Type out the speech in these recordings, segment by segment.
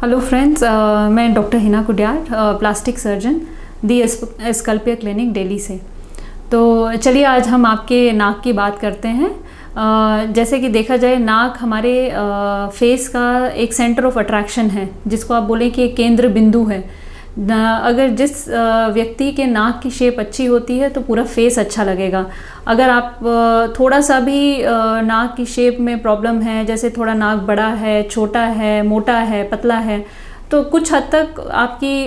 Hello friends, मैं doctor Hina कुडियार, plastic surgeon, दी एस्कल्पिया clinic Delhi से। तो चलिए आज हम आपके नाक की बात करते हैं। जैसे कि देखा जाए, नाक हमारे फेस का एक सेंटर ऑफ अट्रैक्शन है, जिसको आप बोलें कि एक केंद्र बिंदु है। अगर जिस व्यक्ति के नाक की शेप अच्छी होती है तो पूरा फेस अच्छा लगेगा। अगर आप थोड़ा सा भी नाक की शेप में प्रॉब्लम है, जैसे थोड़ा नाक बड़ा है, छोटा है, मोटा है, पतला है, तो कुछ हद तक आपकी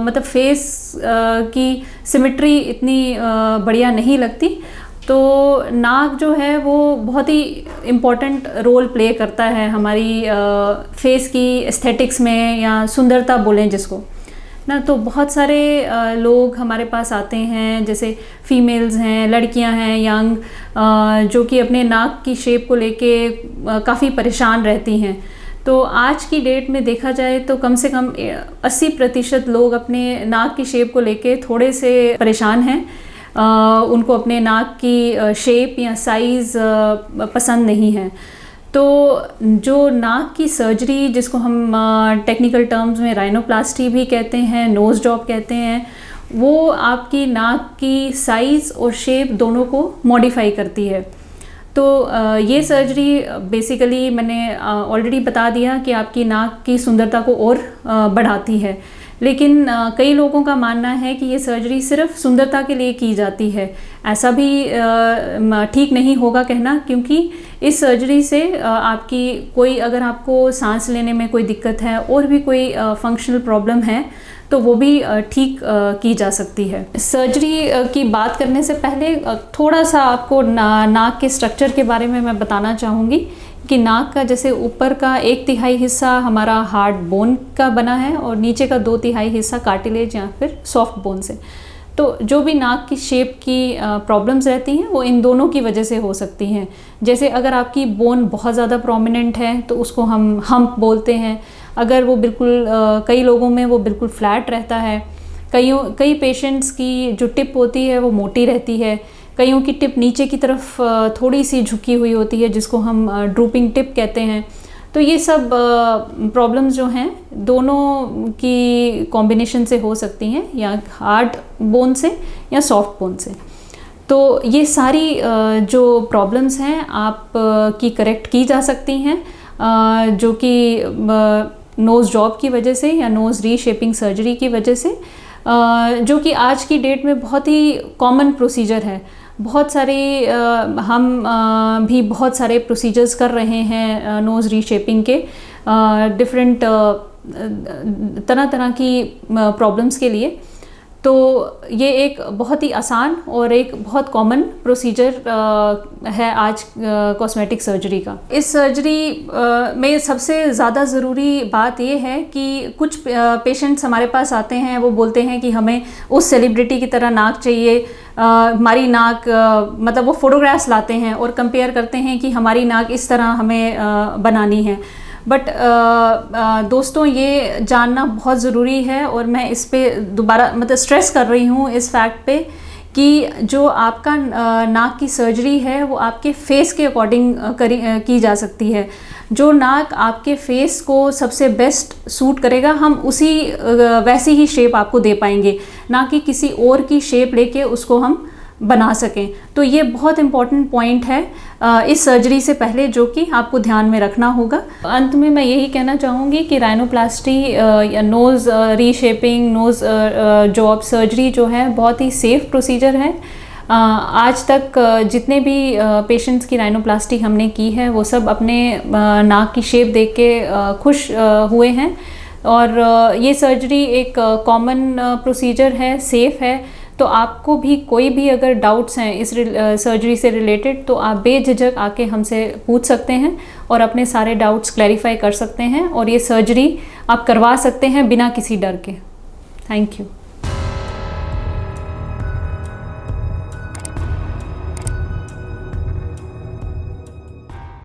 मतलब फेस की सिमेट्री इतनी बढ़िया नहीं लगती। तो नाक जो है वो बहुत ही इम्पॉर्टेंट रोल प्ले करता है हमारी फेस की एस्थेटिक्स में, या सुंदरता बोलें जिसको ना। तो बहुत सारे लोग हमारे पास आते हैं, जैसे फीमेल्स हैं, लड़कियां हैं, यंग, जो कि अपने नाक की शेप को लेके काफ़ी परेशान रहती हैं। तो आज की डेट में देखा जाए तो कम से कम 80% लोग अपने नाक की शेप को लेके थोड़े से परेशान हैं। उनको अपने नाक की शेप या साइज़ पसंद नहीं है। तो जो नाक की सर्जरी, जिसको हम टेक्निकल टर्म्स में राइनोप्लास्टी भी कहते हैं, नोज़ जॉब कहते हैं, वो आपकी नाक की साइज़ और शेप दोनों को मॉडिफाई करती है। तो ये सर्जरी बेसिकली मैंने ऑलरेडी बता दिया कि आपकी नाक की सुंदरता को और बढ़ाती है। लेकिन कई लोगों का मानना है कि ये सर्जरी सिर्फ सुंदरता के लिए की जाती है। ऐसा भी ठीक नहीं होगा कहना, क्योंकि इस सर्जरी से आपकी कोई, अगर आपको सांस लेने में कोई दिक्कत है और भी कोई फंक्शनल प्रॉब्लम है, तो वो भी ठीक की जा सकती है। सर्जरी की बात करने से पहले थोड़ा सा आपको नाक के स्ट्रक्चर के बारे में मैं बताना चाहूँगी कि नाक का जैसे ऊपर का 1/3 हिस्सा हमारा हार्ड बोन का बना है और नीचे का 2/3 हिस्सा कार्टिलेज या फिर सॉफ्ट बोन से। तो जो भी नाक की शेप की प्रॉब्लम्स रहती हैं वो इन दोनों की वजह से हो सकती हैं। जैसे अगर आपकी बोन बहुत ज़्यादा प्रोमिनेंट है तो उसको हम हम्प बोलते हैं। अगर वो बिल्कुल कई लोगों में वो बिल्कुल फ्लैट रहता है। कई पेशेंट्स की जो टिप होती है वो मोटी रहती है। कईयों की टिप नीचे की तरफ थोड़ी सी झुकी हुई होती है, जिसको हम ड्रूपिंग टिप कहते हैं। तो ये सब प्रॉब्लम्स जो हैं दोनों की कॉम्बिनेशन से हो सकती हैं, या हार्ड बोन से या सॉफ्ट बोन से। तो ये सारी जो प्रॉब्लम्स हैं आप की करेक्ट की जा सकती हैं, जो कि नोज़ जॉब की वजह से या नोज़ रीशेपिंग सर्जरी की वजह से, जो कि आज की डेट में बहुत ही कॉमन प्रोसीजर है। बहुत सारे हम भी बहुत सारे प्रोसीजर्स कर रहे हैं नोज़ रीशेपिंग के, डिफरेंट तरह तरह की प्रॉब्लम्स के लिए। तो ये एक बहुत ही आसान और एक बहुत कॉमन प्रोसीजर है आज कॉस्मेटिक सर्जरी का। इस सर्जरी में सबसे ज़्यादा ज़रूरी बात ये है कि कुछ पेशेंट्स हमारे पास आते हैं, वो बोलते हैं कि हमें उस सेलिब्रिटी की तरह नाक चाहिए। हमारी नाक मतलब वो फ़ोटोग्राफ्स लाते हैं और कंपेयर करते हैं कि हमारी नाक इस तरह हमें बनानी है। बट दोस्तों, ये जानना बहुत ज़रूरी है, और मैं इस पे दोबारा मतलब स्ट्रेस कर रही हूँ इस फैक्ट पे, कि जो आपका नाक की सर्जरी है वो आपके फेस के अकॉर्डिंग की जा सकती है। जो नाक आपके फेस को सबसे बेस्ट सूट करेगा, हम उसी वैसी ही शेप आपको दे पाएंगे, ना कि किसी और की शेप लेके उसको हम बना सकें। तो ये बहुत इम्पॉर्टेंट पॉइंट है इस सर्जरी से पहले, जो कि आपको ध्यान में रखना होगा। अंत में मैं यही कहना चाहूँगी कि राइनोप्लास्टी या nose reshaping, nose job surgery जो है बहुत ही सेफ़ प्रोसीजर है। आज तक जितने भी पेशेंट्स की राइनोप्लास्टी हमने की है वो सब अपने नाक की शेप देख के खुश हुए हैं। और ये सर्जरी एक कॉमन प्रोसीजर है, सेफ़ है। तो आपको भी कोई भी अगर डाउट्स हैं इस सर्जरी से रिलेटेड, तो आप बेझिझक आके हमसे पूछ सकते हैं और अपने सारे डाउट्स क्लैरिफाई कर सकते हैं, और ये सर्जरी आप करवा सकते हैं बिना किसी डर के। Thank you.